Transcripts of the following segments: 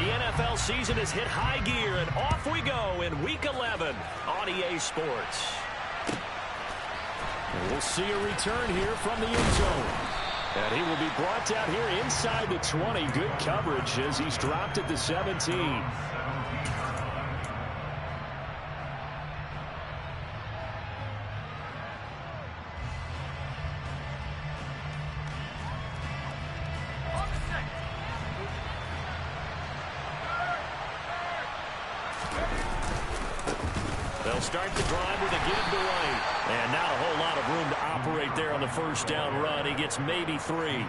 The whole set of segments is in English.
NFL season has hit high gear, and off we go in Week 11 on EA Sports. And we'll see a return here from the end zone. And he will be brought down here inside the 20. Good coverage as he's dropped at the 17. They'll start the drive with a give to right. And not a whole lot of room to operate there on the first down run. He gets maybe 3.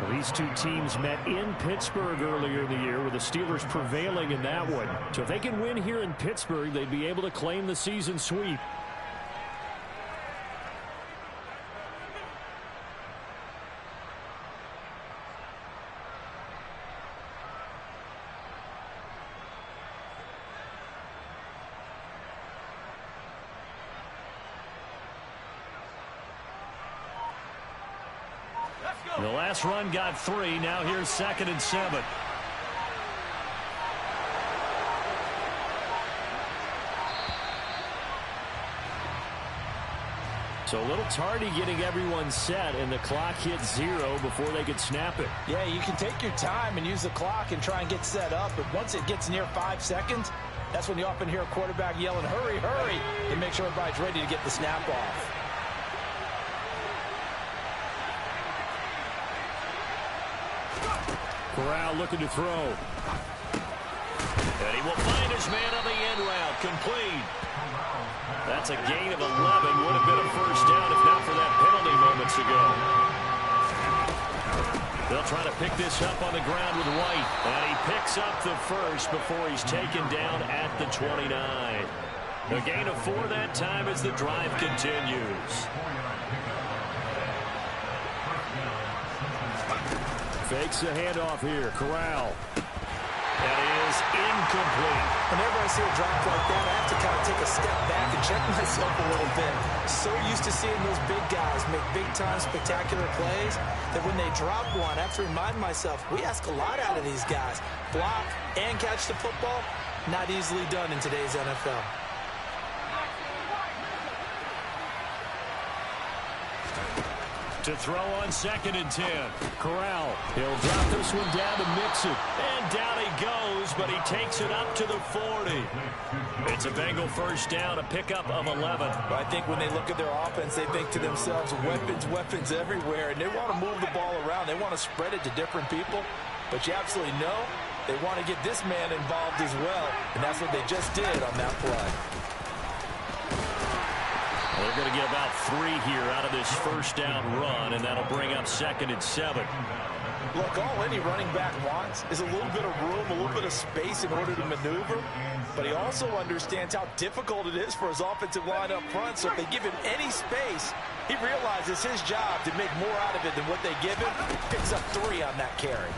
Well, these two teams met in Pittsburgh earlier in the year, with the Steelers prevailing in that one. So if they can win here in Pittsburgh, they'd be able to claim the season sweep. The last run got 3. Now here's 2nd and 7. So a little tardy getting everyone set, and the clock hits 0 before they could snap it. Yeah, you can take your time and use the clock and try and get set up, but once it gets near 5 seconds, that's when you often hear a quarterback yelling, "Hurry, hurry," to make sure everybody's ready to get the snap off. Corral looking to throw. And he will find his man on the end route. Complete. That's a gain of 11. Would have been a first down if not for that penalty moments ago. They'll try to pick this up on the ground with White. And he picks up the first before he's taken down at the 29. A gain of 4 that time as the drive continues. Fakes the handoff here. Corral. That is incomplete. Whenever I see a drop like that, I have to kind of take a step back and check myself a little bit. So used to seeing those big guys make big-time spectacular plays that when they drop one, I have to remind myself, we ask a lot out of these guys. Block and catch the football, not easily done in today's NFL. To throw on 2nd and 10. Corral. He'll drop this one down to mix it. And down he goes, but he takes it up to the 40. It's a Bengal first down, a pickup of 11. But I think when they look at their offense, they think to themselves, weapons, weapons everywhere. And they want to move the ball around. They want to spread it to different people. But you absolutely know they want to get this man involved as well. And that's what they just did on that play. They're going to get about 3 here out of this first down run, and that'll bring up 2nd and 7. Look, all any running back wants is a little bit of room, a little bit of space in order to maneuver. But he also understands how difficult it is for his offensive line up front. So if they give him any space, he realizes his job to make more out of it than what they give him. Picks up 3 on that carry.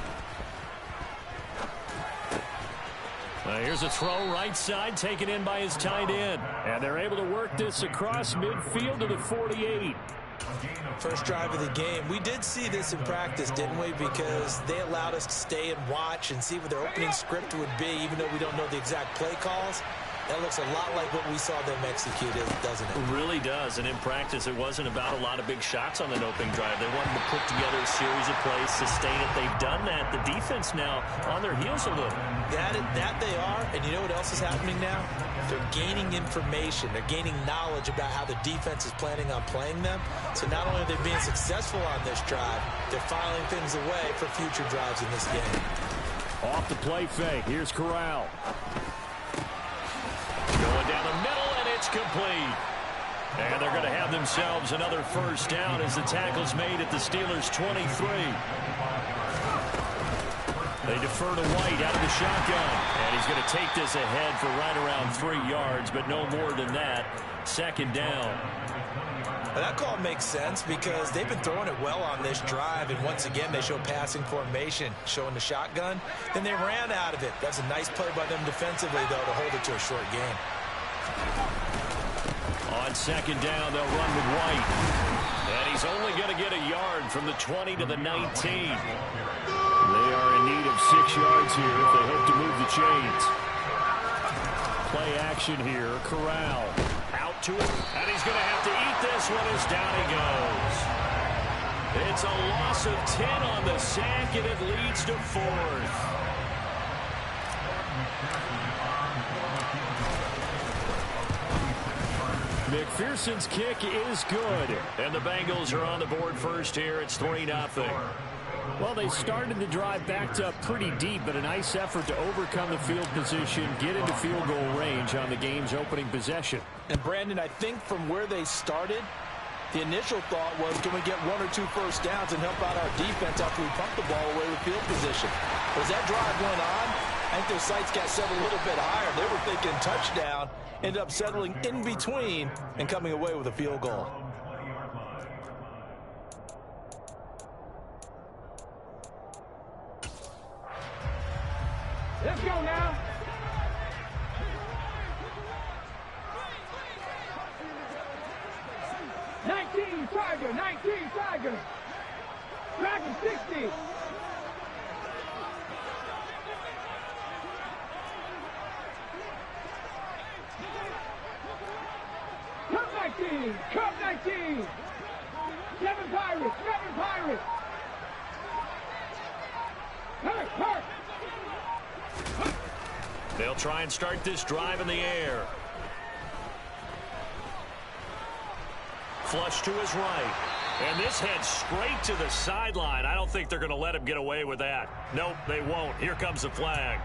Here's a throw right side taken in by his tight end. And they're able to work this across midfield to the 48. First drive of the game. We did see this in practice, didn't we? Because they allowed us to stay and watch and see what their opening script would be, even though we don't know the exact play calls. That looks a lot like what we saw them execute, doesn't it? It really does. And in practice, it wasn't about a lot of big shots on that opening drive. They wanted to put together a series of plays, sustain it. They've done that. The defense now on their heels a little. That they are. And you know what else is happening now? They're gaining information. They're gaining knowledge about how the defense is planning on playing them. So not only are they being successful on this drive, they're filing things away for future drives in this game. Off the play fake. Here's Corral. Going down the middle, and it's complete. And they're going to have themselves another first down as the tackle's made at the Steelers' 23. They defer to White out of the shotgun. And he's going to take this ahead for right around 3 yards, but no more than that. 2nd down. Well, that call makes sense because they've been throwing it well on this drive, and once again they show passing formation, showing the shotgun. Then they ran out of it. That's a nice play by them defensively, though, to hold it to a short game. On 2nd down, they'll run with White. And he's only going to get a yard from the 20 to the 19. They are in need of 6 yards here if they hope to move the chains. Play action here. Corral. Out to him, and he's going to have to eat this one as down he goes. It's a loss of 10 on the sack, and it leads to 4th. McPherson's kick is good. And the Bengals are on the board first here. It's 3-0. Well, they started the drive backed up pretty deep, but a nice effort to overcome the field position, get into field goal range on the game's opening possession. And, Brandon, I think from where they started, the initial thought was, can we get 1 or 2 first downs and help out our defense after we pump the ball away with field position? As that drive went on, I think their sights got set a little bit higher. They were thinking touchdown, ended up settling in between and coming away with a field goal. Let's go now. Tiger, 19 Tiger. Dragon 60. Cup 19, Cup 19. 7 Pirates, 7 Pirates. Hurt. They'll try and start this drive in the air. Flush to his right. And this heads straight to the sideline. I don't think they're going to let him get away with that. Nope, they won't. Here comes the flag.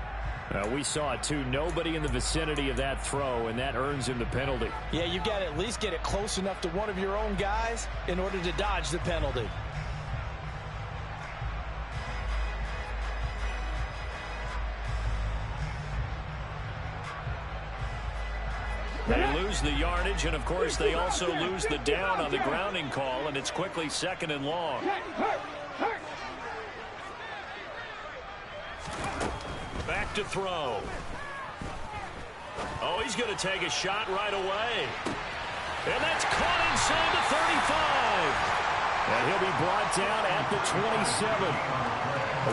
We saw it, too. Nobody in the vicinity of that throw, and that earns him the penalty. Yeah, you've got to at least get it close enough to one of your own guys in order to dodge the penalty. They lose the yardage, and, of course, they also lose the down on the grounding call, and it's quickly 2nd and long. Back to throw. Oh, he's going to take a shot right away. And that's caught inside the 35. And he'll be brought down at the 27.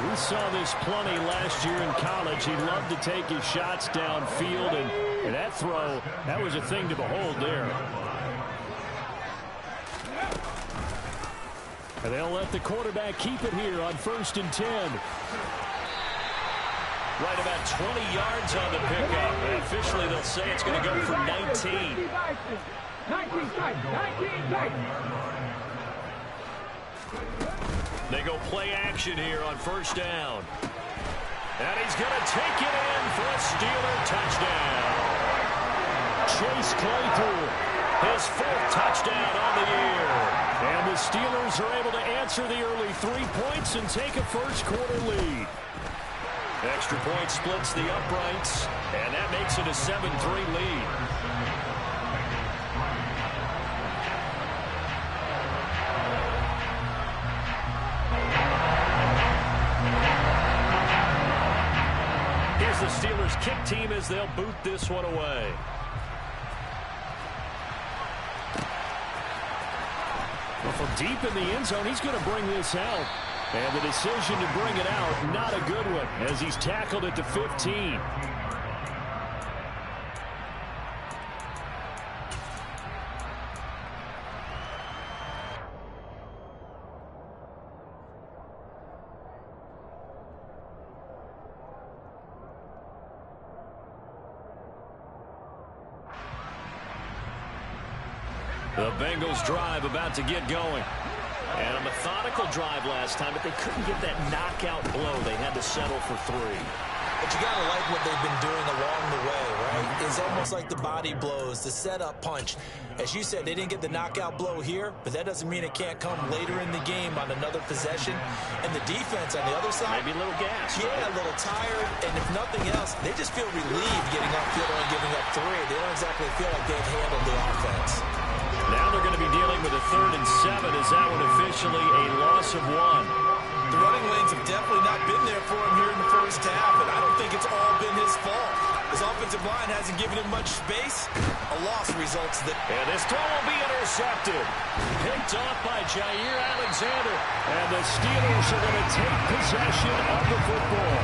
We saw this plenty last year in college. He loved to take his shots downfield, and that throw, that was a thing to behold there. And they'll let the quarterback keep it here on 1st and 10. Right about 20 yards on the pickup. And officially, they'll say it's going to go for 19. 19 tight. They go play action here on 1st down. And he's going to take it in for a Steeler touchdown. Chase Claypool, his 4th touchdown on the year. And the Steelers are able to answer the early 3 points and take a first-quarter lead. Extra point splits the uprights, and that makes it a 7-3 lead. Here's the Steelers kick team as they'll boot this one away. Well, from deep in the end zone, he's going to bring this out. And the decision to bring it out, not a good one, as he's tackled at the 15. The Bengals drive about to get going. And a methodical drive last time, but they couldn't get that knockout blow. They had to settle for 3. But you got to like what they've been doing along the way, right? It's almost like the body blows, the setup punch. As you said, they didn't get the knockout blow here, but that doesn't mean it can't come later in the game on another possession. And the defense on the other side, maybe a little gas. Yeah, right? A little tired. And if nothing else, they just feel relieved getting upfield and giving up 3. They don't exactly feel like they've handled the offense. Now they're going to be dealing with a 3rd and 7. Is that one officially a loss of 1? The running lanes have definitely not been there for him here in the first half, and I don't think it's all been his fault. His offensive line hasn't given him much space. A loss results that. And this throw will be intercepted. Picked off by Jair Alexander. And the Steelers are going to take possession of the football.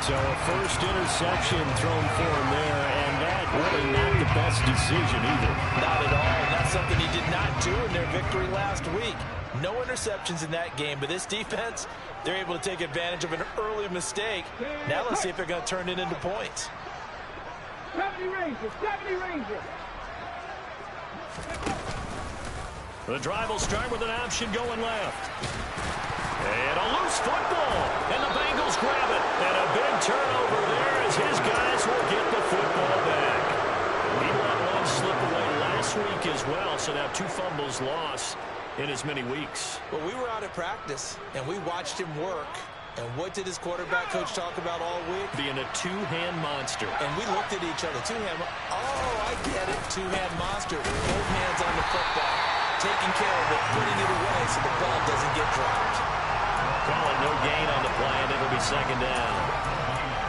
So a first interception thrown for him there, and that really not the best decision either. Not at all. And that's something he did not do in their victory last week. No interceptions in that game, but this defense, they're able to take advantage of an early mistake. Now let's see if they're going to turn it into points. 70 Rangers, 70 Rangers. The drive will start with an option going left. And a loose football. And the Bengals grab it. And a big turnover there as his guys will get the football back. He let one slip away last week as well, so now 2 fumbles lost in as many weeks. Well, we were out at practice, and we watched him work. And what did his quarterback coach talk about all week? Being a two-hand monster. And we looked at each other. Two-hand. Oh, I get it. Two-hand monster. Both hands on the football. Taking care of it, putting it away so the ball doesn't get dropped. Calling no gain on the play, and it'll be second down.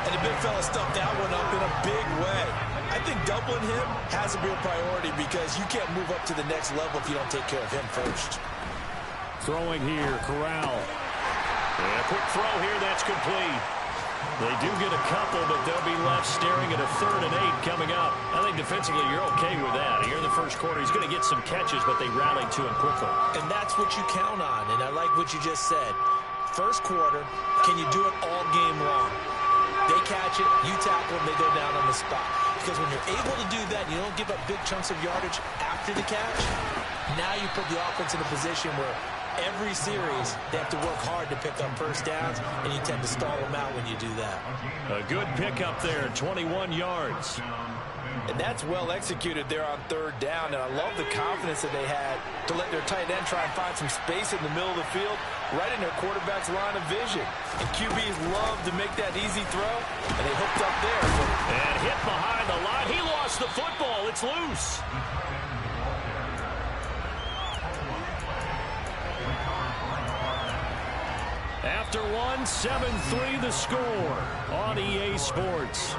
And the big fella stuffed that one up in a big way. I think doubling him has to be a priority because you can't move up to the next level if you don't take care of him first. Throwing here, Corral. And a quick throw here, that's complete. They do get a couple, but they'll be left staring at a 3rd and 8 coming up. I think defensively you're okay with that. Here in the first quarter, he's going to get some catches, but they rallied to him quickly. And that's what you count on, and I like what you just said. First quarter, can you do it all game long? They catch it, you tackle them, they go down on the spot. Because when you're able to do that, you don't give up big chunks of yardage after the catch, now you put the offense in a position where every series, they have to work hard to pick up first downs, and you tend to stall them out when you do that. A good pickup there, 21 yards. And that's well executed there on 3rd down, and I love the confidence that they had to let their tight end try and find some space in the middle of the field, right in their quarterback's line of vision. And QBs love to make that easy throw, and they hooked up there. And hit behind the line. He lost the football. It's loose. After one, 7-3 the score on EA Sports.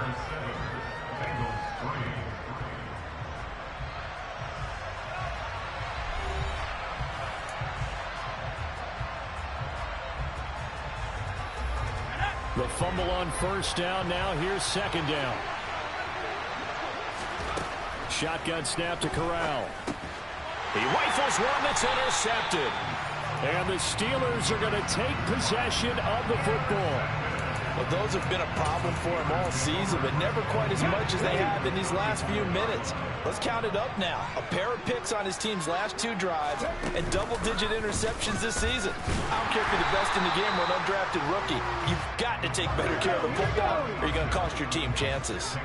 The fumble on first down. Now here's second down. Shotgun snap to Corral. He rifles one that's intercepted. And the Steelers are going to take possession of the football. Well, those have been a problem for him all season, but never quite as much as they have in these last few minutes. Let's count it up now. A pair of picks on his team's last 2 drives and double-digit interceptions this season. I don't care if you're the best in the game or an undrafted rookie. You've got to take better care of the football or you're going to cost your team chances.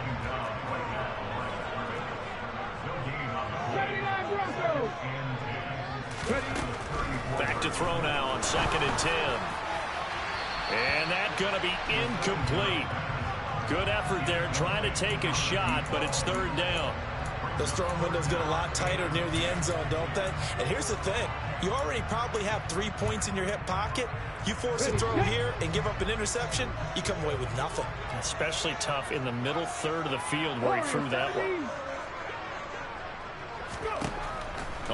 79 Broncos. Back to throw now on 2nd and 10. And that's going to be incomplete. Good effort there trying to take a shot, but it's 3rd down. Those throwing windows get a lot tighter near the end zone, don't they? And here's the thing. You already probably have 3 points in your hip pocket. You force a throw here and give up an interception, you come away with nothing. Especially tough in the middle 3rd of the field where he threw that one.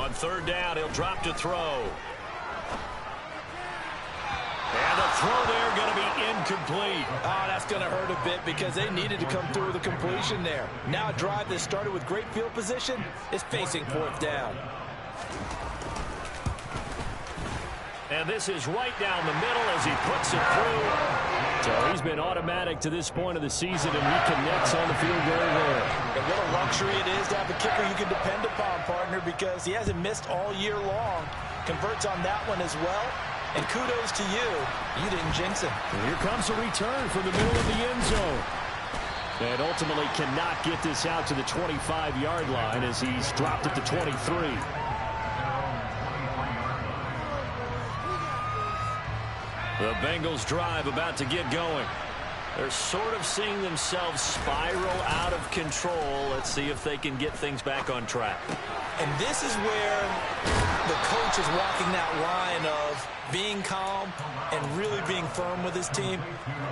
On 3rd down, he'll drop to throw. And the throw there going to be incomplete. Oh, that's going to hurt a bit because they needed to come through with a completion there. Now a drive that started with great field position is facing 4th down. And this is right down the middle as he puts it through. So he's been automatic to this point of the season, and he connects on the field goal there. And what a luxury it is to have a kicker you can depend upon, partner, because he hasn't missed all year long. Converts on that one as well. And kudos to you. You didn't jinx him. And here comes a return from the middle of the end zone. And ultimately cannot get this out to the 25-yard line as he's dropped it to 23. The Bengals drive about to get going. They're sort of seeing themselves spiral out of control. Let's see if they can get things back on track. And this is where the coach is walking that line of being calm and really being firm with his team.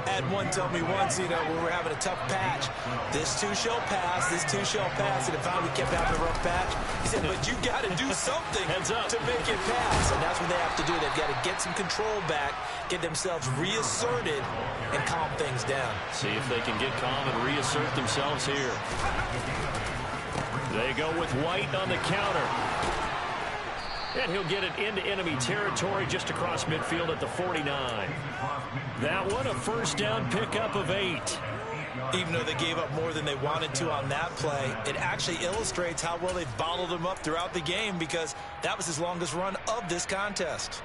Had one tell me once, you know, we were having a tough patch. This two shall pass, this two shall pass. And if we kept having a rough patch, he said, but you got to do something to make it pass. And that's what they have to do. They've got to get some control back, get themselves reasserted, and calm things down. See if they can get calm and reassert themselves here. They go with White on the counter. And he'll get it into enemy territory just across midfield at the 49. That one, a first down pickup of 8. Even though they gave up more than they wanted to on that play, it actually illustrates how well they've bottled him up throughout the game, because that was his longest run of this contest.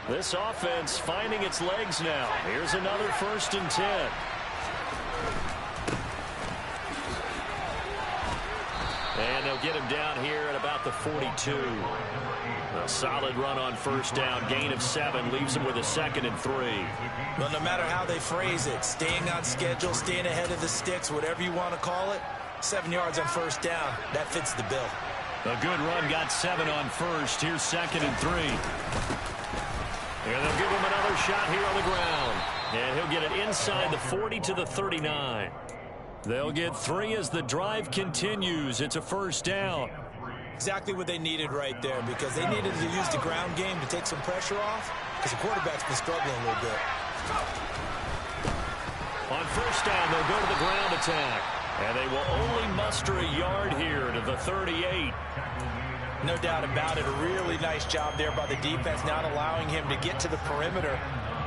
This offense finding its legs now. Here's another 1st and 10. And they'll get him down here at about the 42. A solid run on first down. Gain of 7 leaves him with a 2nd and 3. Well, no matter how they phrase it, staying on schedule, staying ahead of the sticks, whatever you want to call it, 7 yards on first down, that fits the bill. A good run, got 7 on first. Here's 2nd and 3. And they'll give him another shot here on the ground. And he'll get it inside the 40 to the 39. They'll get 3 as the drive continues. It's a first down. Exactly what they needed right there, because they needed to use the ground game to take some pressure off, because the quarterback's been struggling a little bit. On first down, they'll go to the ground attack. And they will only muster a yard here to the 38. No doubt about it. A really nice job there by the defense, not allowing him to get to the perimeter.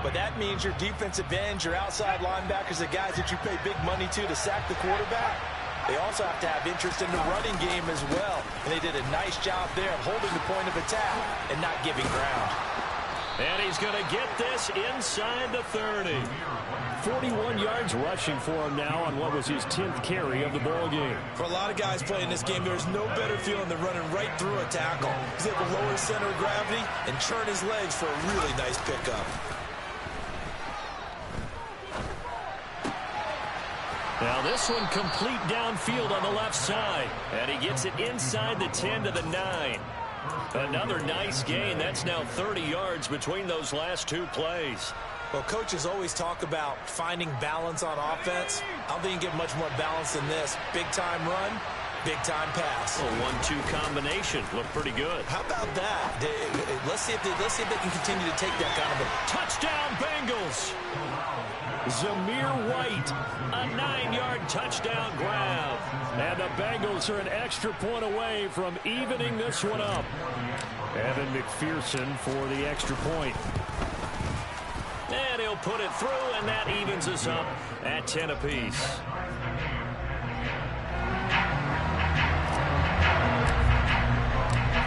But that means your defensive ends, your outside linebackers, the guys that you pay big money to sack the quarterback, they also have to have interest in the running game as well. And they did a nice job there of holding the point of attack and not giving ground. And he's going to get this inside the 30. 41 yards rushing for him now on what was his 10th carry of the ball game. For a lot of guys playing this game, there's no better feeling than running right through a tackle. He's able to lower his center of gravity and churn his legs for a really nice pickup. Now this one complete downfield on the left side. And he gets it inside the 10 to the 9. Another nice gain. That's now 30 yards between those last 2 plays. Well, coaches always talk about finding balance on offense. I don't think you can get much more balance than this. Big-time run, big-time pass. A 1-2 combination. Looked pretty good. How about that? Let's see if they can continue to take that kind of a... Touchdown, Bengals! Zamir White, a 9-yard touchdown grab. And the Bengals are an extra point away from evening this one up. Evan McPherson for the extra point. And he'll put it through, and that evens us up at 10 apiece.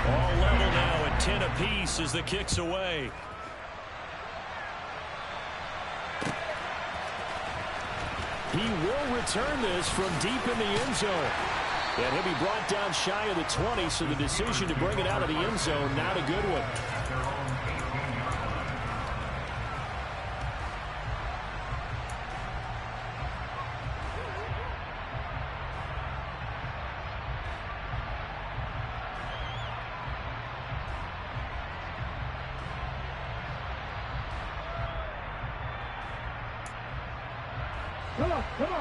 All level now at 10 apiece as the kick's away. He will return this from deep in the end zone. And he'll be brought down shy of the 20, so the decision to bring it out of the end zone, not a good one.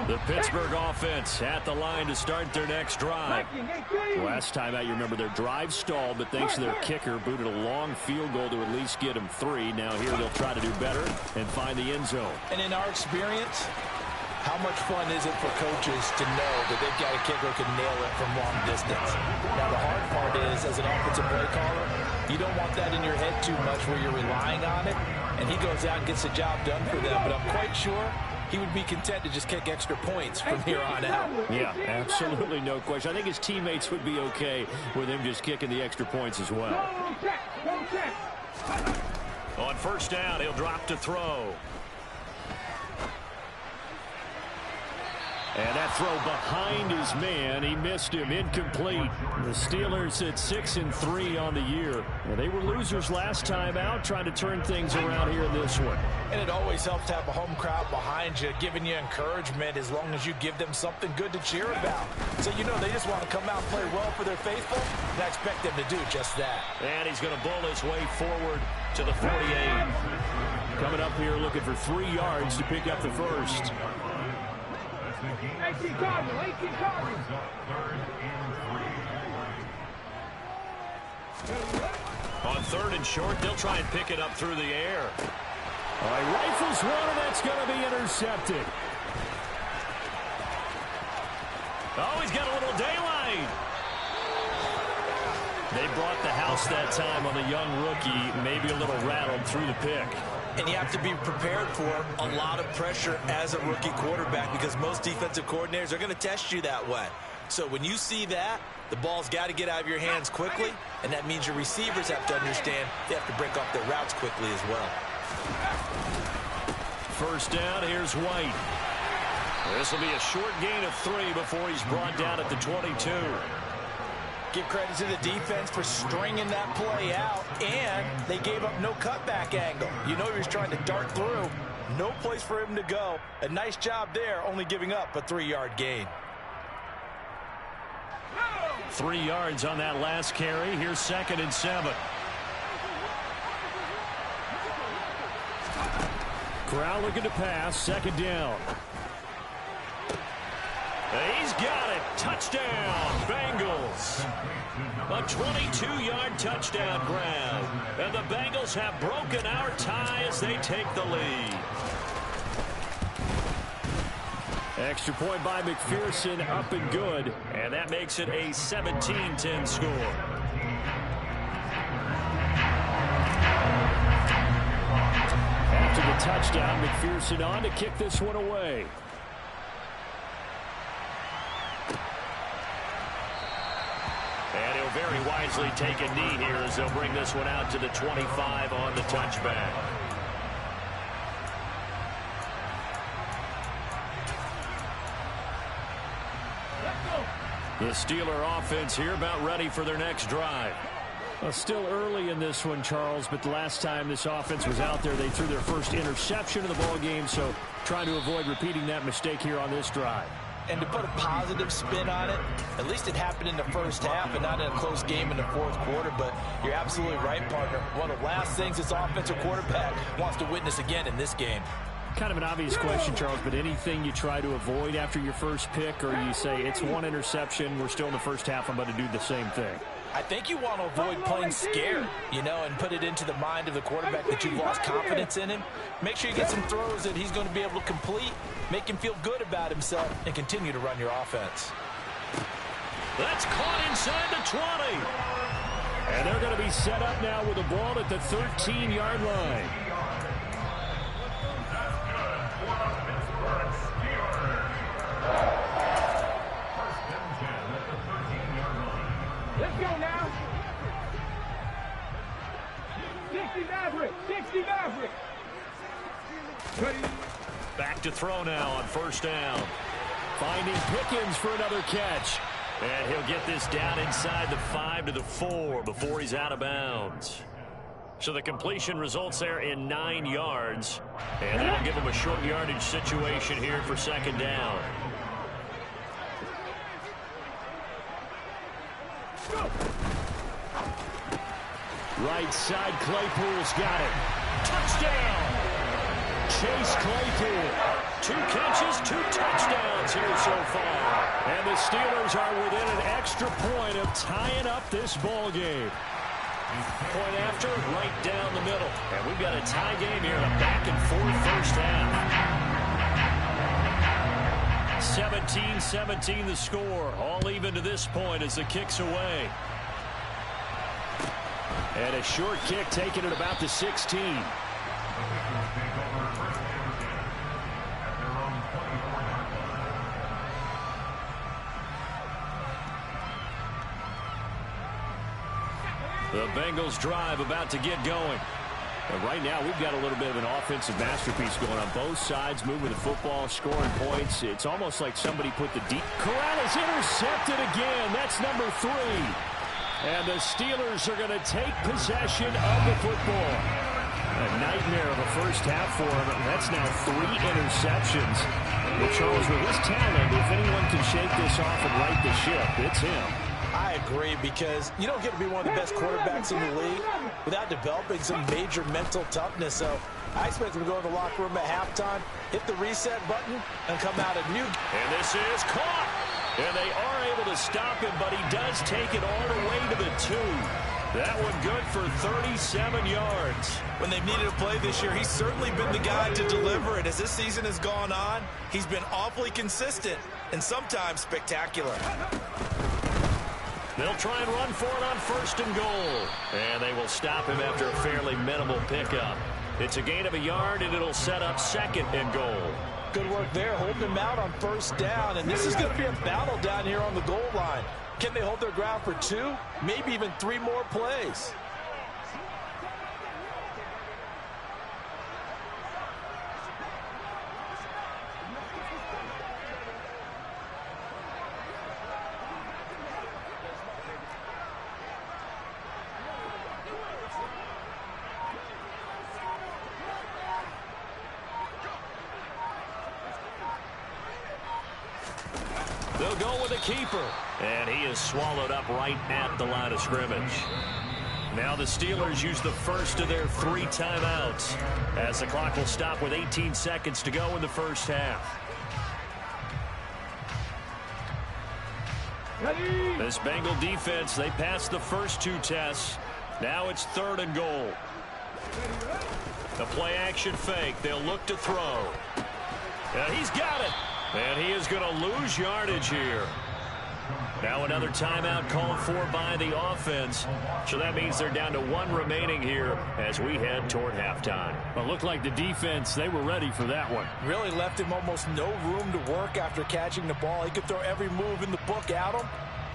The Pittsburgh offense at the line to start their next drive. Last time out, you remember their drive stalled, but thanks to their kicker, booted a long field goal to at least get them 3. Now here they'll try to do better and find the end zone. And in our experience, how much fun is it for coaches to know that they've got a kicker who can nail it from long distance? Now, the hard part is, as an offensive play caller, you don't want that in your head too much where you're relying on it, and he goes out and gets the job done for them. But I'm quite sure he would be content to just kick extra points from here on out. Yeah, absolutely no question. I think his teammates would be okay with him just kicking the extra points as well. On first down, he'll drop to throw. And that throw behind his man, he missed him, incomplete. The Steelers at 6-3 on the year. And they were losers last time out, trying to turn things around here in this one. And it always helps to have a home crowd behind you, giving you encouragement as long as you give them something good to cheer about. So you know they just want to come out and play well for their faithful, and I expect them to do just that. And he's going to bull his way forward to the 48. Coming up here looking for 3 yards to pick up the first. 18 Cardinals, 18 Cardinals. On 3rd and short, they'll try and pick it up through the air. All right, rifles one, and that's going to be intercepted. Oh, he's got a little daylight. They brought the house that time on the young rookie, maybe a little rattled through the pick. And you have to be prepared for a lot of pressure as a rookie quarterback because most defensive coordinators are going to test you that way. So when you see that, the ball's got to get out of your hands quickly, and that means your receivers have to understand they have to break off their routes quickly as well. First down, here's White. This will be a short gain of 3 before he's brought down at the 22. Give credit to the defense for stringing that play out, and they gave up no cutback angle. You know he was trying to dart through. No place for him to go. A nice job there, only giving up a 3-yard gain. 3 yards on that last carry. Here's 2nd and 7. Corral looking to pass. 2nd down. He's got it. Touchdown, Bengals. A 22-yard touchdown grab. And the Bengals have broken our tie as they take the lead. Extra point by McPherson, up and good. And that makes it a 17-10 score. After the touchdown, McPherson on to kick this one away. And he'll very wisely take a knee here as they'll bring this one out to the 25 on the touchback. The Steeler offense here about ready for their next drive. Well, still early in this one, Charles, but the last time this offense was out there, they threw their first interception of the ball game, so trying to avoid repeating that mistake here on this drive. And to put a positive spin on it, at least it happened in the first half and not in a close game in the 4th quarter, but you're absolutely right, partner. One of the last things this offensive quarterback wants to witness again in this game. Kind of an obvious question, Charles, but anything you try to avoid after your first pick, or you say it's 1 interception, we're still in the first half, I'm going to do the same thing? I think you want to avoid playing scared, you know, and put it into the mind of the quarterback that you've lost confidence in him. Make sure you get some throws that he's going to be able to complete, make him feel good about himself, and continue to run your offense. That's caught inside the 20. And they're going to be set up now with the ball at the 13-yard line. Let's go now. 60 Maverick. 60 Maverick. Back to throw now on 1st down. Finding Pickens for another catch. And he'll get this down inside the 5 to the 4 before he's out of bounds. So the completion results there in 9 yards. And that'll give him a short yardage situation here for 2nd down. Right side, Claypool's got it. Touchdown! Chase Claypool. 2 catches, 2 touchdowns here so far. And the Steelers are within an extra point of tying up this ball game. Point after, right down the middle. And we've got a tie game here in a back-and-forth first half. 17-17 the score. All even to this point as the kick's away. And a short kick taken at about the 16. The Bengals drive about to get going. And right now, we've got a little bit of an offensive masterpiece going on both sides, moving the football, scoring points. It's almost like somebody put the deep. Corral is intercepted again. That's number 3. And the Steelers are going to take possession of the football. A nightmare of a first half for him. That's now 3 interceptions. But Charles, with his talent, if anyone can shake this off and right the ship, it's him. I agree, because you don't get to be one of the best quarterbacks in the league without developing some major mental toughness. So I expect him to go in the locker room at halftime, hit the reset button, and come out a new. And this is caught. And they are able to stop him, but he does take it all the way to the 2. That one good for 37 yards. When they've needed a play this year, he's certainly been the guy to deliver it. As this season has gone on, he's been awfully consistent and sometimes spectacular. They'll try and run for it on 1st and goal. And they will stop him after a fairly minimal pickup. It's a gain of a yard, and it'll set up 2nd and goal. Good work there, holding him out on 1st down. And this is going to be a battle down here on the goal line. Can they hold their ground for 2, maybe even 3 more plays? They'll go with a keeper. And he is swallowed up right at the line of scrimmage. Now the Steelers use the first of their 3 timeouts, as the clock will stop with 18 seconds to go in the first half. This Bengal defense, they passed the first 2 tests. Now it's 3rd and goal. The play action fake. They'll look to throw. And he's got it. And he is going to lose yardage here. Now another timeout called for by the offense. So that means they're down to 1 remaining here as we head toward halftime. Well, it looked like the defense, they were ready for that one. Really left him almost no room to work after catching the ball. He could throw every move in the book at him.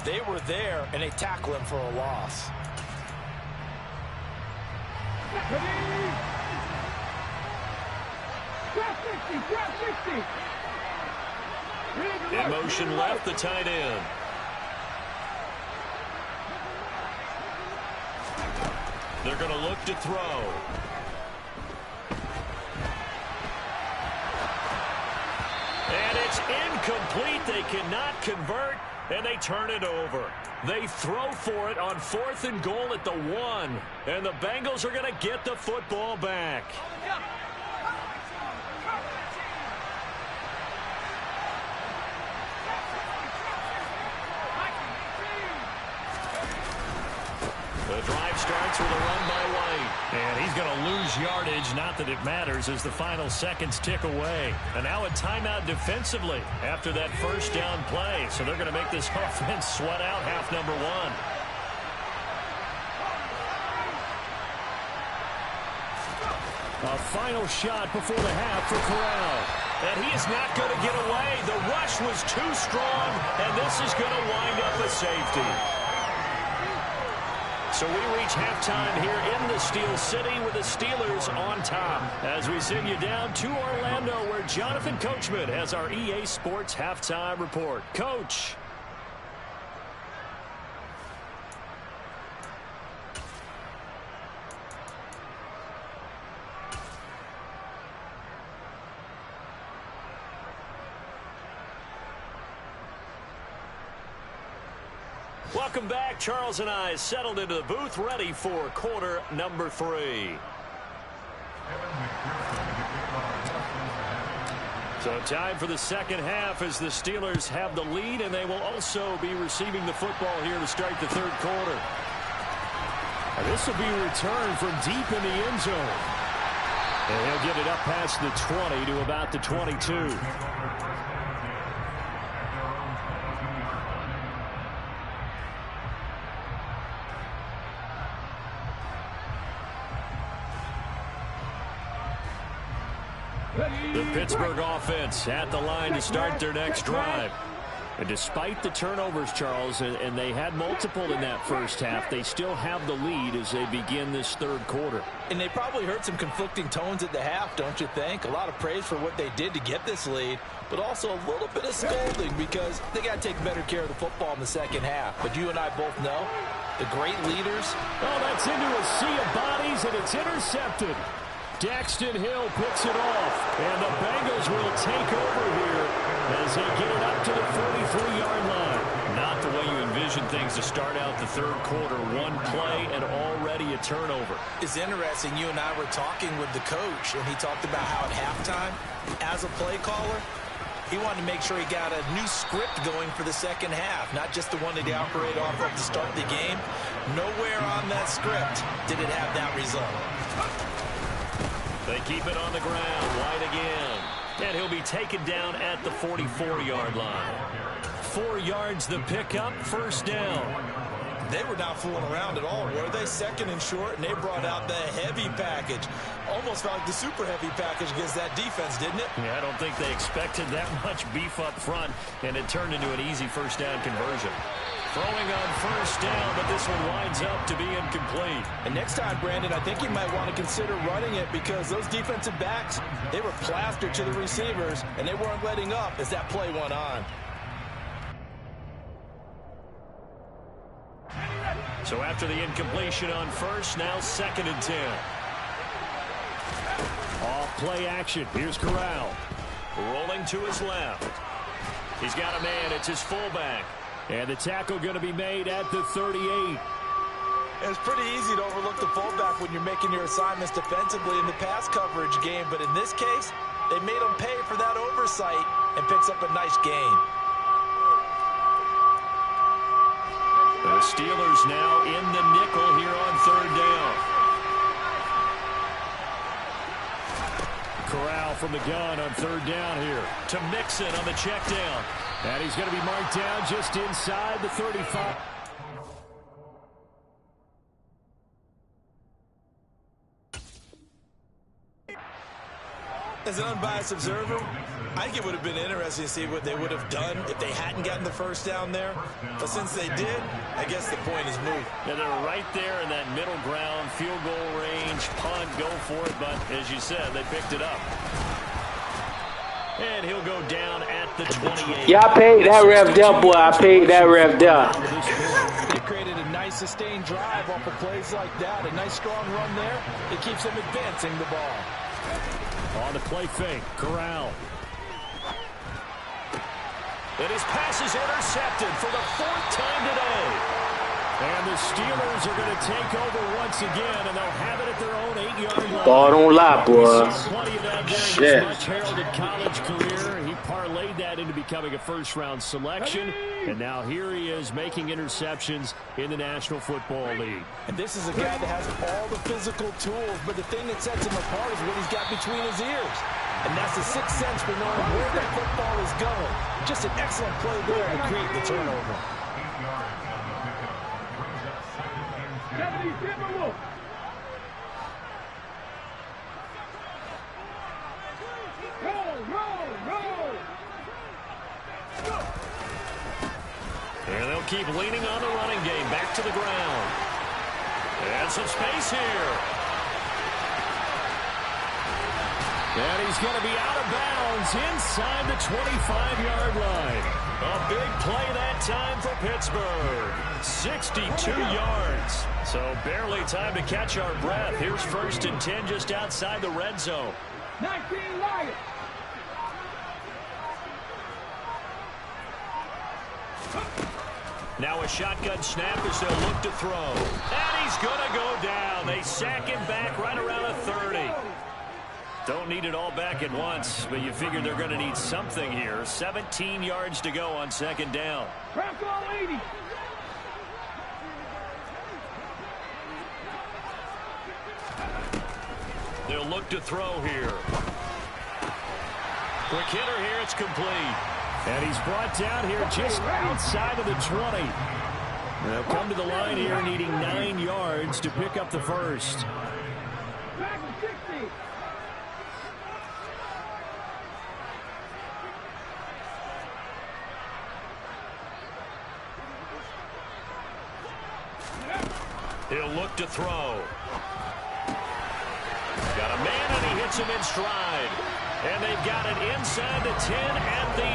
They were there, and they tackle him for a loss. In motion left, the tight end. They're going to look to throw. And it's incomplete. They cannot convert, and they turn it over. They throw for it on 4th and goal at the 1. And the Bengals are going to get the football back. The drive starts with a run by White. And he's going to lose yardage. Not that it matters as the final seconds tick away. And now a timeout defensively after that first down play. So they're going to make this offense sweat out half number 1. A final shot before the half for Corral. And he is not going to get away. The rush was too strong, and this is going to wind up a safety. So we reach halftime here in the Steel City with the Steelers on top. As we send you down to Orlando, where Jonathan Coachman has our EA Sports halftime report. Coach. Welcome back. Charles and I settled into the booth, ready for quarter number 3. So time for the second half as the Steelers have the lead, and they will also be receiving the football here to start the third quarter. And this will be returned from deep in the end zone. And he'll get it up past the 20 to about the 22. The Pittsburgh offense at the line to start their next drive. And despite the turnovers, Charles, and they had multiple in that first half, they still have the lead as they begin this third quarter. And they probably heard some conflicting tones at the half, don't you think? A lot of praise for what they did to get this lead, but also a little bit of scolding because they got to take better care of the football in the second half. But you and I both know the great leaders. Oh, that's into a sea of bodies, and it's intercepted. Daxton Hill picks it off, and the Bengals will take over here as they get it up to the 43-yard line. Not the way you envision television things to start out the third quarter. One play and already a turnover. It's interesting. You and I were talking with the coach, and he talked about how at halftime, as a play caller, he wanted to make sure he got a new script going for the second half, not just the one that he operated off of to start the game. Nowhere on that script did it have that result. They keep it on the ground. White again. And he'll be taken down at the 44-yard line. 4 yards the pickup, first down. They were not fooling around at all, were they? Second and short, and they brought out the heavy package. Almost felt like the super heavy package against that defense, didn't it? Yeah, I don't think they expected that much beef up front, and it turned into an easy first down conversion. Throwing on first down, but this one winds up to be incomplete. And next time, Brandon, I think you might want to consider running it because those defensive backs, they were plastered to the receivers, and they weren't letting up as that play went on. So after the incompletion on first, now 2nd and 10. Off play action. Here's Corral. Rolling to his left. He's got a man. It's his fullback. And the tackle going to be made at the 38. It's pretty easy to overlook the fullback when you're making your assignments defensively in the pass coverage game. But in this case, they made him pay for that oversight and picks up a nice gain. The Steelers now in the nickel here on 3rd down. Corral from the gun on 3rd down here. To Mixon on the check down. And he's going to be marked down just inside the 35. As an unbiased observer, I think it would have been interesting to see what they would have done if they hadn't gotten the first down there. But since they did, I guess the point is moot. Yeah, they're right there in that middle ground, field goal range, punt, go for it. But as you said, they picked it up. And he'll go down at the 28. Yeah, I paid that ref there, boy. I paid that ref there. They created a nice sustained drive off of plays like that. A nice strong run there. It keeps them advancing the ball. On the play fake, Corral. And his pass is intercepted for the 4th time today. And the Steelers are going to take over once again, and they'll have it at their own 8-yard line. Ball don't lie, boy. Plenty of that during Shit. his much-heralded college career. He parlayed that into becoming a first-round selection, and now here he is making interceptions in the National Football League. And this is a guy that has all the physical tools, but the thing that sets him apart is what he's got between his ears. And that's the sixth sense for knowing where the football is going. Just an excellent play there to create the turnover. 77 Wolf. Roll. And they'll keep leaning on the running game. Back to the ground. And some space here. And he's going to be out of bounds inside the 25-yard line. A big play that time for Pittsburgh. 62 yards. So barely time to catch our breath. Here's 1st and 10 just outside the red zone. 19 Lions. Now a shotgun snap as they'll look to throw. And he's going to go down. They sack him back right around a 30. Don't need it all back at once, but you figure they're going to need something here. 17 yards to go on 2nd down. Crack all 80. They'll look to throw here. Quick hitter here, it's complete. And he's brought down here just outside of the 20. They'll come to the line here needing 9 yards to pick up the first. Back to 60. He'll look to throw. Got a man, and he hits him in stride. And they've got it inside the 10 at the 8.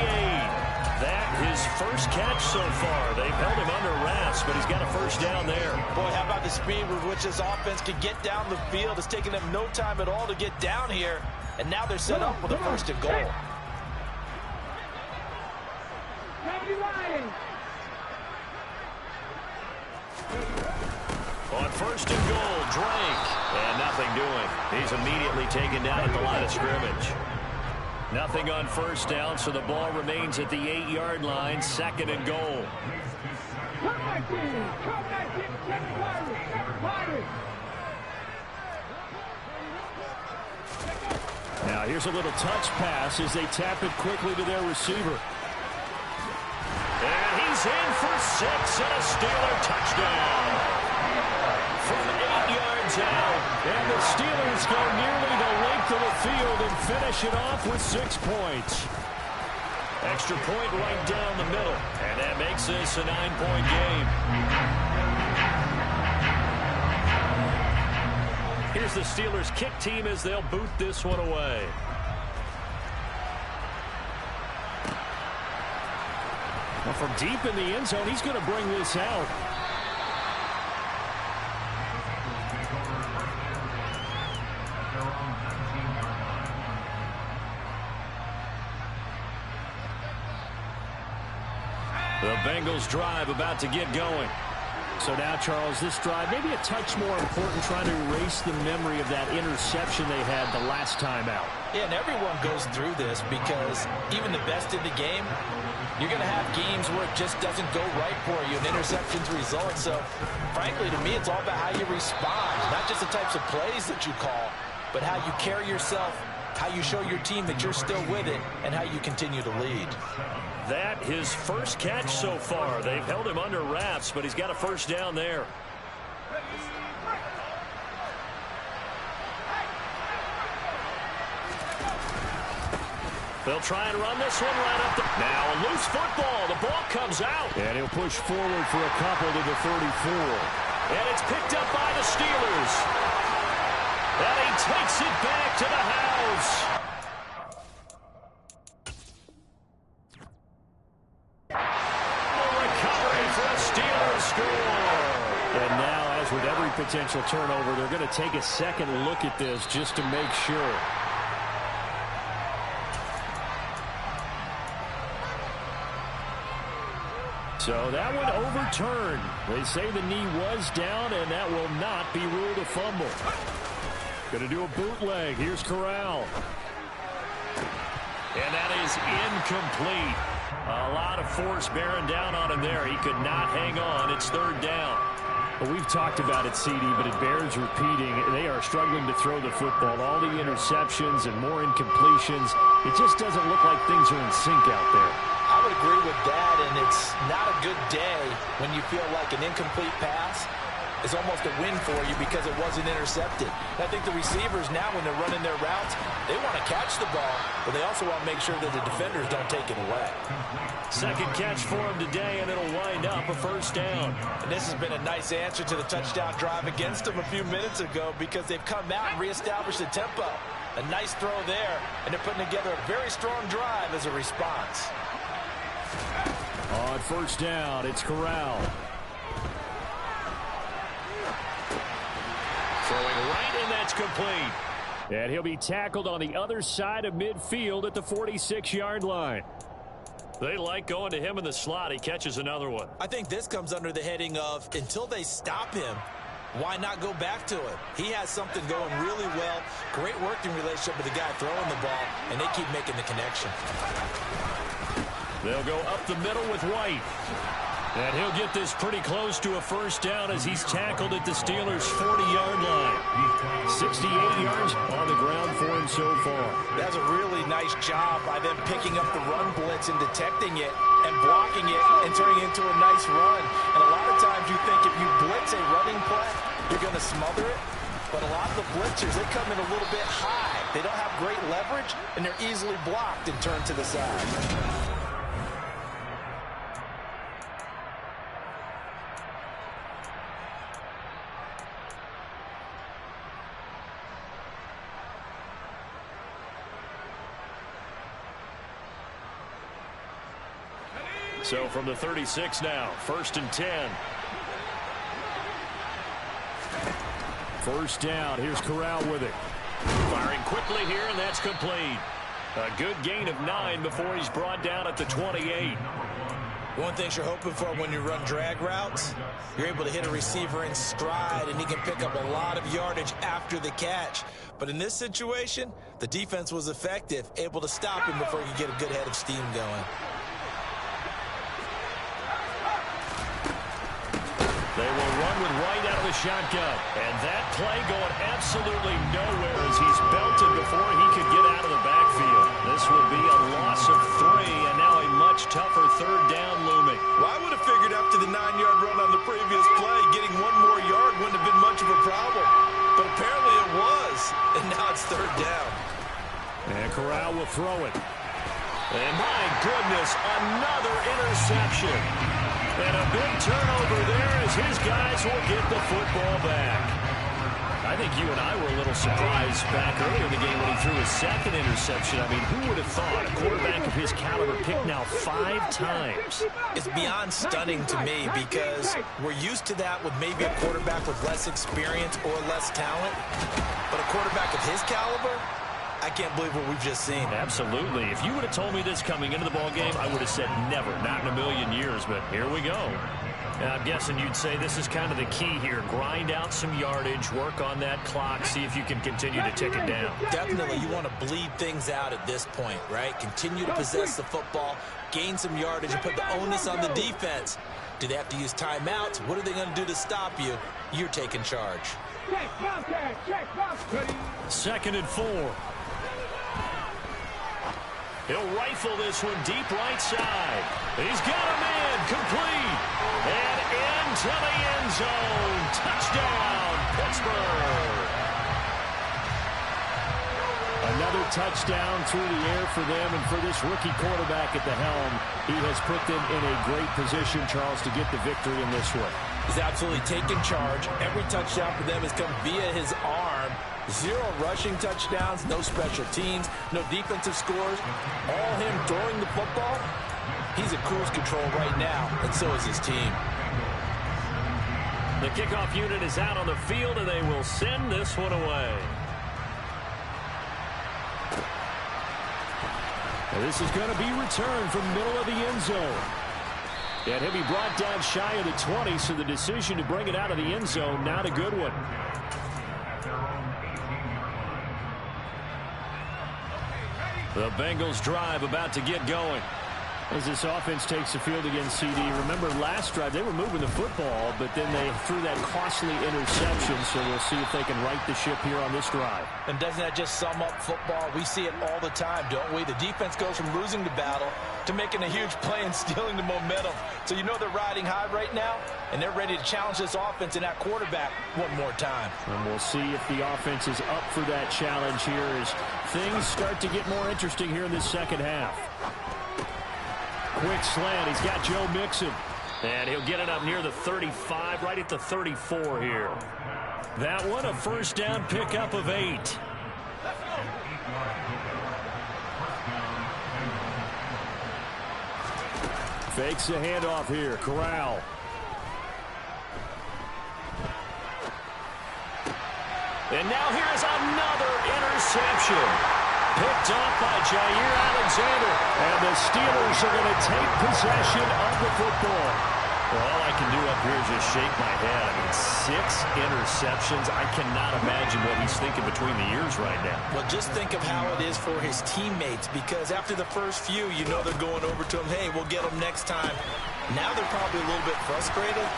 That his first catch so far. They've held him under wraps, but he's got a first down there. Boy, how about the speed with which this offense can get down the field? It's taken them no time at all to get down here. And now they're set up with a 1st and goal. 70 Lions. On first and goal, Drake. And nothing doing. He's immediately taken down at the line of scrimmage. Nothing on first down, so the ball remains at the 8-yard line, second and goal. Now here's a little touch pass as they tap it quickly to their receiver. And he's in for 6 and a Steeler touchdown. From 8 yards out. And the Steelers go nearly the length of the field and finish it off with 6 points. Extra point right down the middle. And that makes this a 9-point game. Here's the Steelers kick team as they'll boot this one away. Well, from deep in the end zone, he's going to bring this out. The Bengals drive about to get going. So now, Charles, this drive maybe a touch more important, trying to erase the memory of that interception they had the last time out. Yeah, and everyone goes through this because even the best in the game, you're going to have games where it just doesn't go right for you, and interceptions result. So, frankly, to me, it's all about how you respond, not just the types of plays that you call, but how you carry yourself, how you show your team that you're still with it, and how you continue to lead. That his first catch so far. They've held him under wraps, but he's got a first down there. They'll try and run this one right up. Now a loose football. The ball comes out. And he'll push forward for a couple to the 34. And it's picked up by the Steelers. And he takes it back to the house. And now, as with every potential turnover, they're going to take a second look at this just to make sure. So that one overturned. They say the knee was down, and that will not be ruled a fumble. Going to do a bootleg. Here's Corral. And that is incomplete. A lot of force bearing down on him there. He could not hang on. It's third down. Well, we've talked about it, CD, but it bears repeating. They are struggling to throw the football. All the interceptions and more incompletions. It just doesn't look like things are in sync out there. I would agree with that, and it's not a good day when you feel like an incomplete pass is almost a win for you because it wasn't intercepted. And I think the receivers now, when they're running their routes, they want to catch the ball, but they also want to make sure that the defenders don't take it away. Second catch for him today, and it'll wind up a first down. And this has been a nice answer to the touchdown drive against them a few minutes ago because they've come out and reestablished the tempo. A nice throw there, and they're putting together a very strong drive as a response. On first down, it's Corral. Throwing right, and that's complete. And he'll be tackled on the other side of midfield at the 46-yard line. They like going to him in the slot. He catches another one. I think this comes under the heading of until they stop him, why not go back to him? He has something going really well. Great working relationship with the guy throwing the ball, and they keep making the connection. They'll go up the middle with White. And he'll get this pretty close to a first down as he's tackled at the Steelers' 40-yard line. 68 yards on the ground for him so far. That's a really nice job by them picking up the run blitz and detecting it and blocking it and turning it into a nice run. And a lot of times you think if you blitz a running play, you're going to smother it. But a lot of the blitzers, they come in a little bit high. They don't have great leverage, and they're easily blocked and turned to the side. So from the 36 now, 1st and 10. First down. Here's Corral with it. Firing quickly here, and that's complete. A good gain of 9 before he's brought down at the 28. One thing you're hoping for when you run drag routes, you're able to hit a receiver in stride, and he can pick up a lot of yardage after the catch. But in this situation, the defense was effective, able to stop him before he could get a good head of steam going. They will run with White out of the shotgun. And that play going absolutely nowhere as he's belted before he could get out of the backfield. This will be a loss of 3, and now a much tougher third down looming. Well, I would have figured after the 9-yard run on the previous play, getting one more yard wouldn't have been much of a problem. But apparently it was, and now it's third down. And Corral will throw it. And my goodness, another interception. And a big turnover there as his guys will get the football back. I think you and I were a little surprised back earlier in the game when he threw his second interception. I mean, who would have thought a quarterback of his caliber picked now 5 times? It's beyond stunning to me because we're used to that with maybe a quarterback with less experience or less talent. But a quarterback of his caliber, I can't believe what we've just seen. Absolutely. If you would have told me this coming into the ball game, I would have said never, not in a million years, but here we go. And I'm guessing you'd say this is kind of the key here. Grind out some yardage, work on that clock, see if you can continue to tick it down. Definitely, you want to bleed things out at this point, right? Continue to possess the football, gain some yardage, and put the onus on the defense. Do they have to use timeouts? What are they going to do to stop you? You're taking charge. Second and 4. He'll rifle this one deep right side. He's got a man complete. And into the end zone. Touchdown, Pittsburgh. Another touchdown through the air for them. And for this rookie quarterback at the helm, he has put them in a great position, Charles, to get the victory in this one. He's absolutely taken charge. Every touchdown for them has come via his arm. 0 rushing touchdowns, no special teams, no defensive scores. All him throwing the football. He's at cruise control right now, and so is his team. The kickoff unit is out on the field, and they will send this one away. And this is going to be returned from middle of the end zone. And he'll be brought down shy of the 20, so the decision to bring it out of the end zone, not a good one. The Bengals drive about to get going. As this offense takes the field against CD, remember last drive they were moving the football, but then they threw that costly interception, so we'll see if they can right the ship here on this drive. And doesn't that just sum up football? We see it all the time, don't we? The defense goes from losing the battle to making a huge play and stealing the momentum. So you know they're riding high right now, and they're ready to challenge this offense and that quarterback one more time. And we'll see if the offense is up for that challenge here as things start to get more interesting here in this second half. Quick slant. He's got Joe Mixon. And he'll get it up near the 35, right at the 34 here. That one, a first down pickup of 8. Fakes the handoff here. Corral. And now here's another interception. Picked off by Jair Alexander. And the Steelers are going to take possession of the football. Well, all I can do up here is just shake my head. I mean, 6 interceptions. I cannot imagine what he's thinking between the ears right now. Well, just think of how it is for his teammates, because after the first few, you know they're going over to him, hey, we'll get them next time. Now they're probably a little bit frustrated.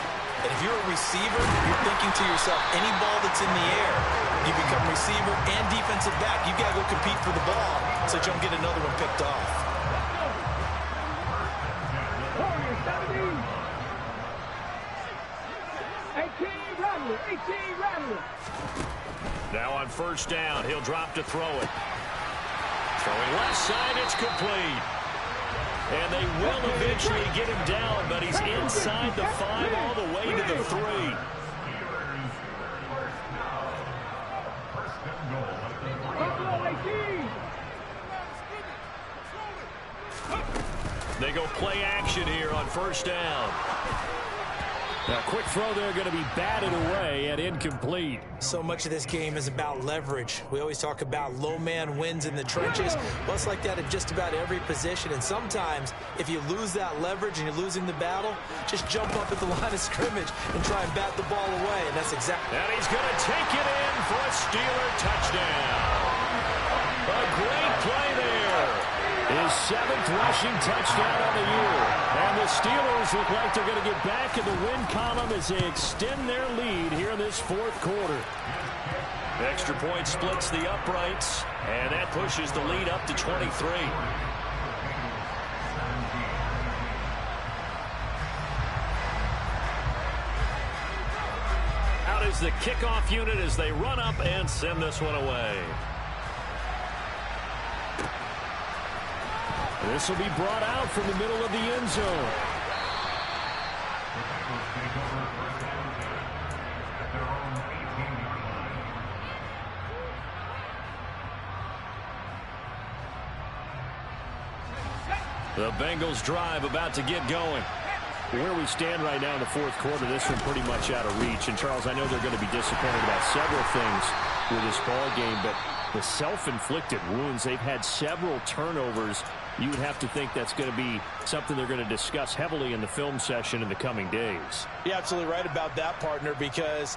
And if you're a receiver, you're thinking to yourself, any ball that's in the air, you become receiver and defensive back. You got to go compete for the ball so that you don't get another one picked off. Now on first down, he'll drop to throw it. Throwing left side, it's complete. And they will eventually get him down, but he's inside the 5 all the way to the 3. They go play action here on first down. A quick throw there going to be batted away and incomplete. So much of this game is about leverage. We always talk about low man wins in the trenches. Well, it's like that in just about every position. And sometimes, if you lose that leverage and you're losing the battle, just jump up at the line of scrimmage and try and bat the ball away. And that's exactly. And he's going to take it in for a Steeler touchdown. A great play there. His 7th rushing touchdown on the year. And the Steelers look like they're going to get back in the win column as they extend their lead here in this 4th quarter. Extra point splits the uprights, and that pushes the lead up to 23. Out is the kickoff unit as they run up and send this one away. This will be brought out from the middle of the end zone. The Bengals drive about to get going. Where we stand right now in the 4th quarter, this one pretty much out of reach. And, Charles, I know they're going to be disappointed about several things with this ball game, but the self-inflicted wounds, they've had several turnovers. You would have to think that's going to be something they're going to discuss heavily in the film session in the coming days. You're absolutely right about that, partner, because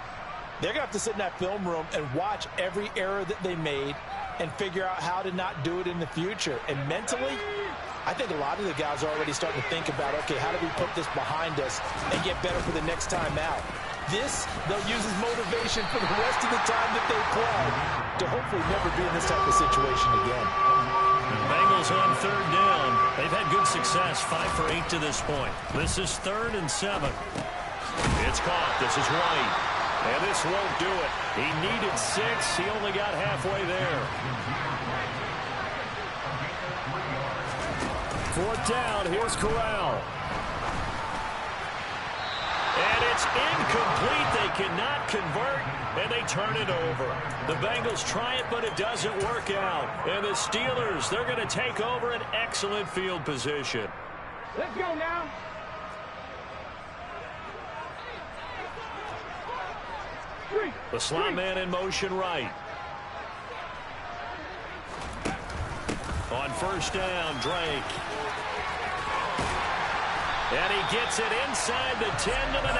they're going to have to sit in that film room and watch every error that they made and figure out how to not do it in the future. And mentally, I think a lot of the guys are already starting to think about, okay, how do we put this behind us and get better for the next time out? This, they'll use as motivation for the rest of the time that they play to hopefully never be in this type of situation again. Bengals on 3rd down. They've had good success, 5 for 8 to this point. This is 3rd and 7. It's caught. This is White. And this won't do it. He needed 6. He only got halfway there. 4th down. Here's Corral. And it's incomplete. They cannot convert, and they turn it over. The Bengals try it, but it doesn't work out. And the Steelers, they're going to take over an excellent field position. Let's go now. The slot man in motion right. On 1st down, Drake. And he gets it inside the 10 to the 9.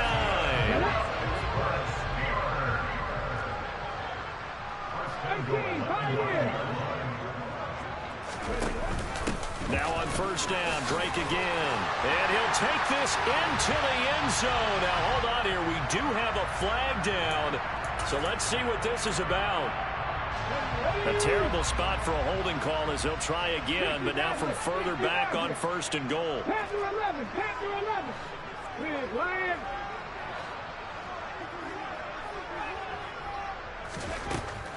Now on 1st down, Drake again. And he'll take this into the end zone. Now hold on here. We do have a flag down. So let's see what this is about. A terrible spot for a holding call as he'll try again, but now from further back on 1st and goal. Panther 11, Panther 11. Big Lion.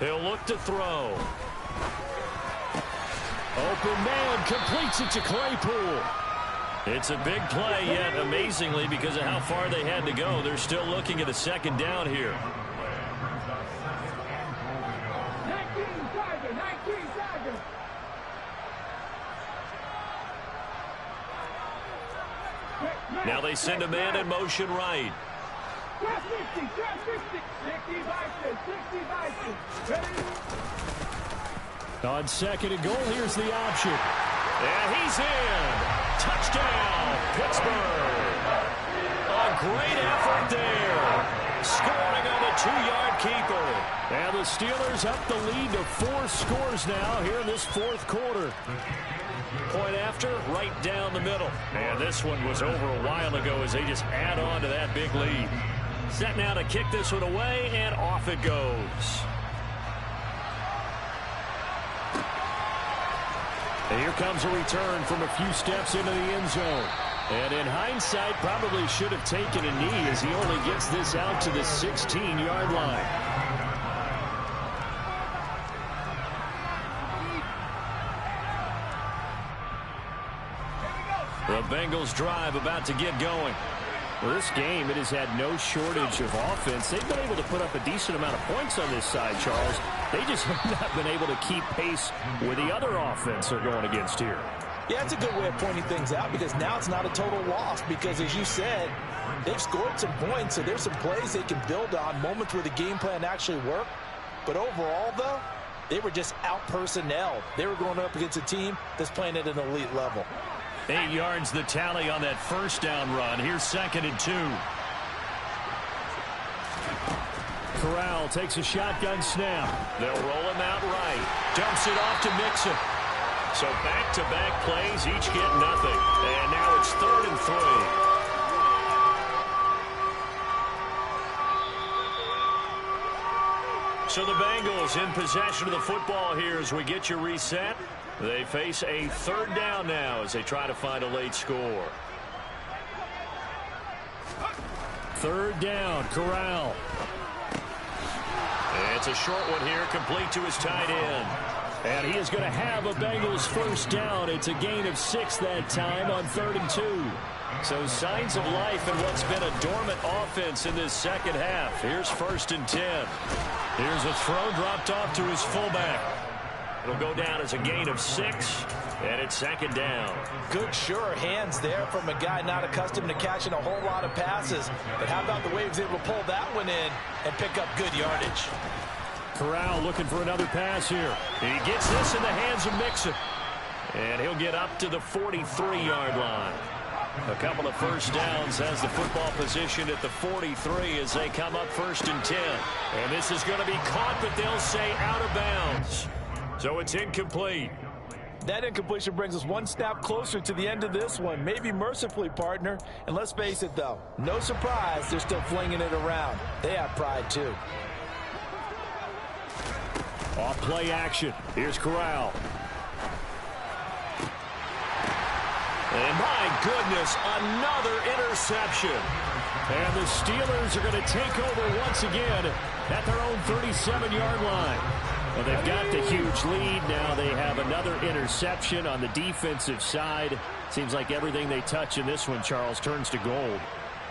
He'll look to throw. Open man completes it to Claypool. It's a big play, yet amazingly, because of how far they had to go, they're still looking at a 2nd down here. 19 Tiger. Now they send a man in motion right. 60 Bison. On 2nd and goal, here's the option. And he's in. Touchdown, Pittsburgh. A great effort there. Scoring on the 2-yard keeper. And the Steelers up the lead to 4 scores now here in this 4th quarter. Point after, right down the middle. And this one was over a while ago as they just add on to that big lead. Set now to kick this one away, and off it goes. And here comes a return from a few steps into the end zone. And in hindsight, probably should have taken a knee as he only gets this out to the 16-yard line. The Bengals drive about to get going. Well, this game, it has had no shortage of offense. They've been able to put up a decent amount of points on this side, Charles. They just have not been able to keep pace with the other offense they're going against here. Yeah, it's a good way of pointing things out because now it's not a total loss because, as you said, they've scored some points, so there's some plays they can build on, moments where the game plan actually worked. But overall, though, they were just out-personnelled. They were going up against a team that's playing at an elite level. 8 yards the tally on that first down run. Here's 2nd and 2. Corral takes a shotgun snap. They'll roll him out right. Dumps it off to Mixon. So back-to-back plays, each get nothing. And now it's 3rd and 3. So the Bengals in possession of the football here as we get you reset. They face a 3rd down now as they try to find a late score. 3rd down, Corral. It's a short one here, complete to his tight end. And he is going to have a Bengals first down. It's a gain of 6 that time on 3rd and 2. So signs of life in what's been a dormant offense in this second half. Here's 1st and 10. Here's a throw dropped off to his fullback. It'll go down as a gain of 6, and it's 2nd down. Good, sure hands there from a guy not accustomed to catching a whole lot of passes. But how about the way he was able to pull that one in and pick up good yardage? Corral looking for another pass here. He gets this in the hands of Mixon. And he'll get up to the 43-yard line. A couple of first downs has the football position at the 43 as they come up 1st and 10. And this is going to be caught, but they'll say out of bounds. So it's incomplete. That incompletion brings us one step closer to the end of this one. Maybe mercifully, partner. And let's face it, though. No surprise, they're still flinging it around. They have pride, too. Off play action. Here's Corral. And my goodness, another interception. And the Steelers are going to take over once again at their own 37-yard line. Well, they've got the huge lead. Now they have another interception on the defensive side. Seems like everything they touch in this one, Charles, turns to gold.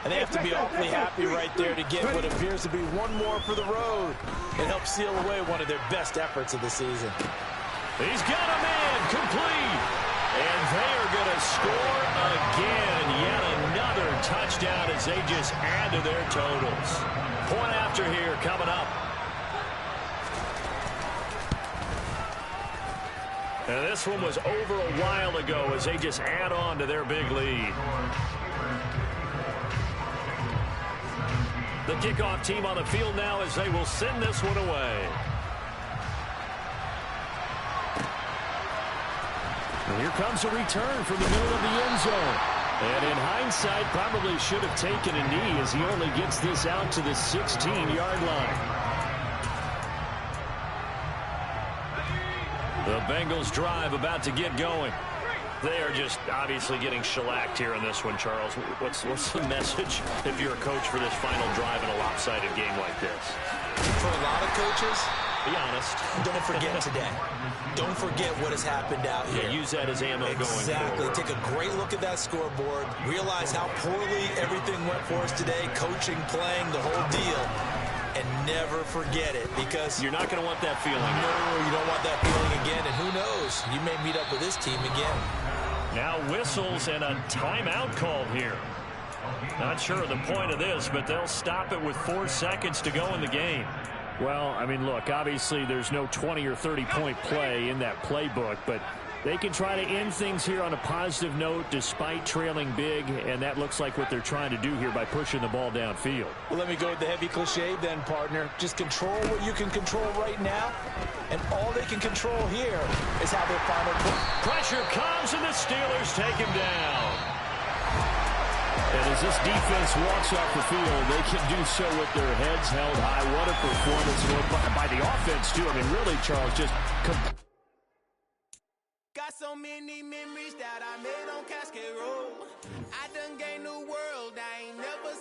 And they have to be awfully happy right there to get what appears to be one more for the road. It helps seal away one of their best efforts of the season. He's got a man complete. And they are going to score again. Yet another touchdown as they just add to their totals. Point after here coming up. And this one was over a while ago as they just add on to their big lead. The kickoff team on the field now as they will send this one away. And here comes a return from the middle of the end zone. And in hindsight, probably should have taken a knee as he only gets this out to the 16-yard line. The Bengals drive about to get going. They are just obviously getting shellacked here in this one, Charles. What's the message if you're a coach for this final drive in a lopsided game like this? For a lot of coaches, be honest. Don't forget today. Don't forget what has happened out here. Yeah, use that as ammo going forward. Exactly. Take a great look at that scoreboard. Realize how poorly everything went for us today. Coaching, playing, the whole deal. And never forget it because you're not going to want that feeling. No, you don't want that feeling again. And who knows? You may meet up with this team again. Now whistles and a timeout called here. Not sure of the point of this, but they'll stop it with 4 seconds to go in the game. Well, I mean, look, obviously there's no 20 or 30-point play in that playbook, but they can try to end things here on a positive note despite trailing big, and that looks like what they're trying to do here by pushing the ball downfield. Well, let me go with the heavy cliche then, partner. Just control what you can control right now, and all they can control here is how their final pressure comes, and the Steelers take him down. And as this defense walks off the field, they can do so with their heads held high. What a performance by the offense, too. I mean, really, Charles, just... Got so many memories that I made on Cascade Road. I done gained the world. I ain't never